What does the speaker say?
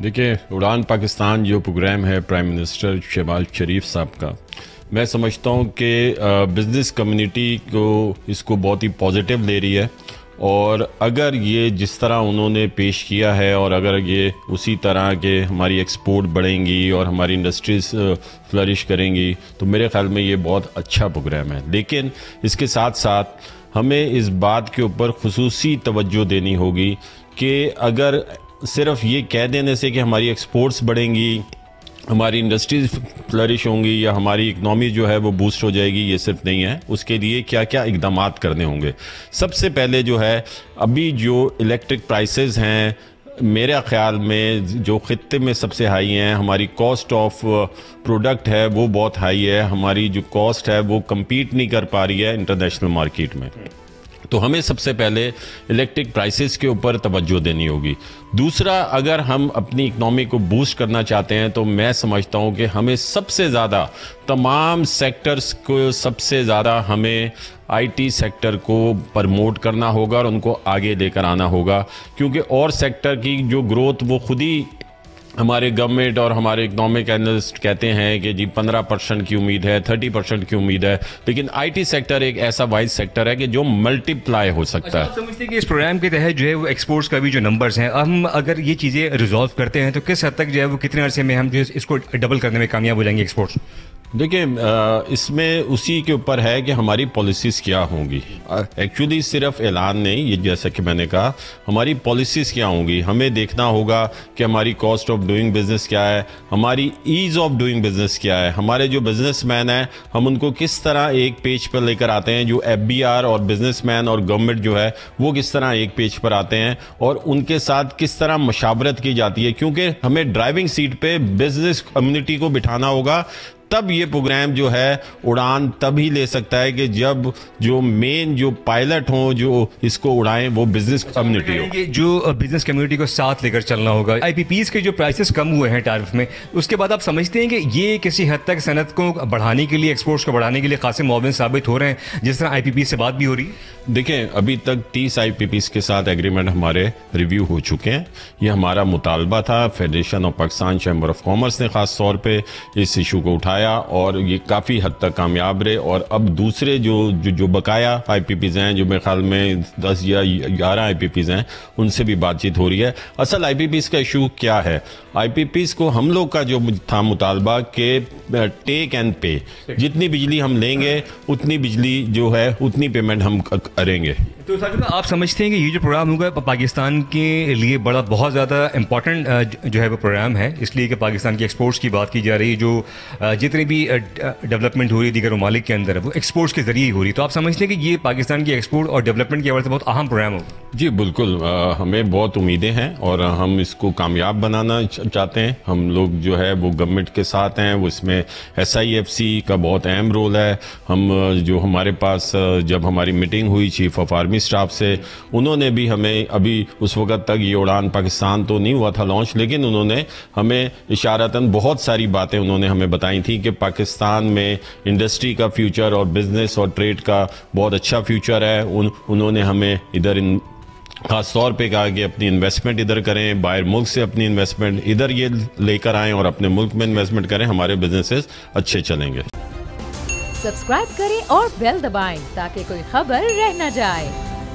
देखिए, उड़ान पाकिस्तान जो प्रोग्राम है प्राइम मिनिस्टर शहबाज शरीफ साहब का, मैं समझता हूँ कि बिज़नेस कम्युनिटी को इसको बहुत ही पॉजिटिव ले रही है। और अगर ये जिस तरह उन्होंने पेश किया है और अगर ये उसी तरह के हमारी एक्सपोर्ट बढ़ेंगी और हमारी इंडस्ट्रीज़ फ्लरिश करेंगी तो मेरे ख़्याल में ये बहुत अच्छा प्रोग्राम है। लेकिन इसके साथ साथ हमें इस बात के ऊपर खुसूसी तवज्जो देनी होगी कि अगर सिर्फ ये कह देने से कि हमारी एक्सपोर्ट्स बढ़ेंगी, हमारी इंडस्ट्रीज फ्लरिश होंगी या हमारी इकनॉमी जो है वो बूस्ट हो जाएगी, ये सिर्फ नहीं है। उसके लिए क्या क्या इक़दामात करने होंगे। सबसे पहले जो है, अभी जो इलेक्ट्रिक प्राइसेस हैं मेरे ख़्याल में जो ख़ित्ते में सबसे हाई हैं, हमारी कॉस्ट ऑफ प्रोडक्ट है वो बहुत हाई है, हमारी जो कॉस्ट है वो कम्पीट नहीं कर पा रही है इंटरनेशनल मार्केट में। तो हमें सबसे पहले इलेक्ट्रिक प्राइसेस के ऊपर तवज्जो देनी होगी। दूसरा, अगर हम अपनी इकनॉमी को बूस्ट करना चाहते हैं तो मैं समझता हूं कि हमें सबसे ज़्यादा तमाम सेक्टर्स को सबसे ज़्यादा हमें आईटी सेक्टर को प्रमोट करना होगा और उनको आगे लेकर आना होगा, क्योंकि और सेक्टर की जो ग्रोथ वो खुद ही हमारे गवर्नमेंट और हमारे इकनॉमिक एनालिस्ट कहते हैं कि जी 15% की उम्मीद है, 30% की उम्मीद है, लेकिन आईटी सेक्टर एक ऐसा वाइज सेक्टर है कि जो मल्टीप्लाई हो सकता है। आप समझते हैं कि इस प्रोग्राम के तहत जो है वो एक्सपोर्ट्स का भी जो नंबर्स हैं, हम अगर ये चीज़ें रिजॉल्व करते हैं तो किस हद तक जो है वो कितने अरसे में हम जो इसको डबल करने में कामयाब हो जाएंगे एक्सपोर्ट्स? देखिए, इसमें उसी के ऊपर है कि हमारी पॉलिसीज़ क्या होंगी। एक्चुअली सिर्फ ऐलान नहीं, ये जैसा कि मैंने कहा, हमारी पॉलिसीज़ क्या होंगी। हमें देखना होगा कि हमारी कॉस्ट ऑफ डूइंग बिज़नेस क्या है, हमारी ईज़ ऑफ डूइंग बिज़नेस क्या है, हमारे जो बिज़नेसमैन हैं हम उनको किस तरह एक पेज पर लेकर आते हैं, जो FBR और बिज़नेसमैन और गवर्नमेंट जो है वो किस तरह एक पेज पर आते हैं और उनके साथ किस तरह मशावरत की जाती है, क्योंकि हमें ड्राइविंग सीट पर बिज़नेस कम्युनिटी को बिठाना होगा। तब ये प्रोग्राम जो है उड़ान तभी ले सकता है कि जब जो मेन जो पायलट हों जो इसको उड़ाएं वो बिजनेस कम्युनिटी हो। जो बिजनेस कम्युनिटी को साथ लेकर चलना होगा। IPPs के जो प्राइसेस कम हुए हैं टैरिफ में, उसके बाद आप समझते हैं कि ये किसी हद तक सनत को बढ़ाने के लिए, एक्सपोर्ट्स को बढ़ाने के लिए खासे मुआविन साबित हो रहे हैं, जिस तरह IPP से बात भी हो रही है? देखिए, अभी तक 30 IPPs के साथ एग्रीमेंट हमारे रिव्यू हो चुके हैं। ये हमारा मुतालबा था। Federation of Pakistan chamber of commerce ने ख़ास तौर पे इस इशू को उठाया और ये काफ़ी हद तक कामयाब रहे। और अब दूसरे जो बकाया IPPs हैं, जो मेरे ख्याल में 10 या 11 IPPs हैं, उनसे भी बातचीत हो रही है। असल IPPs का इशू क्या है? IPPs को हम लोग का जो था मुतालबा के टेक एंड पे, जितनी बिजली हम लेंगे उतनी बिजली जो है उतनी पेमेंट हम करेंगे। तो साकिब, आप समझते हैं कि ये जो प्रोग्राम होगा पाकिस्तान के लिए बहुत ज़्यादा इम्पॉर्टेंट जो है वो प्रोग्राम है, इसलिए कि पाकिस्तान की एक्सपोर्ट्स की बात की जा रही है। जो जितनी भी डेवलपमेंट हो रही है दीगर ममालिक के अंदर, वो एक्सपोर्ट्स के जरिए हो रही है। तो आप समझते हैं कि ये पाकिस्तान की एक्सपोर्ट और डेवलपमेंट की वजह से बहुत अहम प्रोग्राम होगा? जी बिल्कुल, हमें बहुत उम्मीदें हैं और हम इसको कामयाब बनाना चाहते हैं। हम लोग जो है वो गवर्नमेंट के साथ हैं, वो इसमें SIFC का बहुत अहम रोल है। हम जो हमारे पास जब हमारी मीटिंग हुई चीफ ऑफ आर्मी स्टाफ से, उन्होंने भी हमें, अभी उस वक्त तक ये उड़ान पाकिस्तान तो नहीं हुआ था लॉन्च, लेकिन उन्होंने हमें इशारतन बहुत सारी बातें उन्होंने हमें बताई थी कि पाकिस्तान में इंडस्ट्री का फ्यूचर और बिजनेस और ट्रेड का बहुत अच्छा फ्यूचर है। उन्होंने हमें इधर खास तौर पे कहा कि अपनी इन्वेस्टमेंट इधर करें, बाहर मुल्क से अपनी इन्वेस्टमेंट इधर ये लेकर आएँ और अपने मुल्क में इन्वेस्टमेंट करें, हमारे बिजनेसेस अच्छे चलेंगे। सब्सक्राइब करें और बेल दबाएं ताकि कोई खबर रह न जाए।